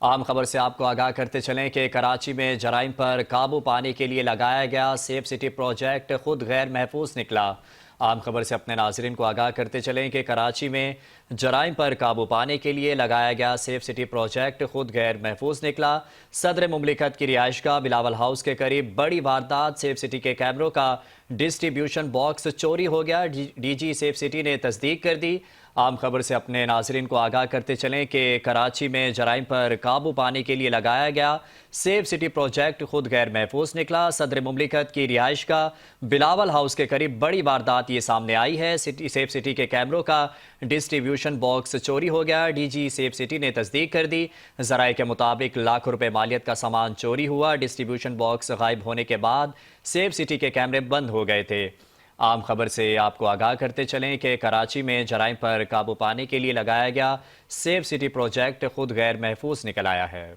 عام خبر سے آپ کو آگاہ کرتے چلیں کہ کراچی میں جرائم پر قابو پانے کے لیے لگایا گیا سیف سٹی پروجیکٹ خود غیر محفوظ نکلا۔ عام خبر سے اپنے ناظرین کو آگاہ کرتے چلیں کہ کراچی میں جرائم پر قابو پانے کے لیے لگایا گیا سیف سٹی پروجیکٹ خود غیر محفوظ نکلا۔ صدر مملکت کی رہائش گاہ بلاول ہاؤس کے قریب بڑی واردات، سیف سٹی کے کیمروں کا ڈسٹریبیوشن باکس چوری ہو گیا، ڈی جی سیف سٹی نے تصدیق کر دی۔ عام خبر سے اپنے ناظرین کو آگاہ کرتے چلیں کہ کراچی میں جرائم پر قابو پانے کے لیے لگایا گیا سیف سٹی پروجیکٹ خود غیر محفوظ نکلا۔ صدر مملکت کی رہائش گاہ بلاول ہاؤس کے قریب بڑی واردات یہ سامنے آئی ہے۔ سیف سٹی کے کیمروں کا ڈسٹریبیوشن باکس چوری ہو گیا، ڈی جی سیف سٹی نے تصدیق کر دی۔ ذرائع کے مطابق لاکھوں روپے مالیت کا سامان چوری ہوا۔ ڈسٹریبیوشن باکس غائب ہونے کے بعد سیف سٹی کے کیمرے بند ہو گئے تھے۔ عام خبر سے آپ کو آگاہ کرتے چلیں کہ کراچی میں جرائم پر قابو پانے کے لیے لگایا گیا سیف سٹی پروجیکٹ خود غیر محفوظ نکل آیا ہے۔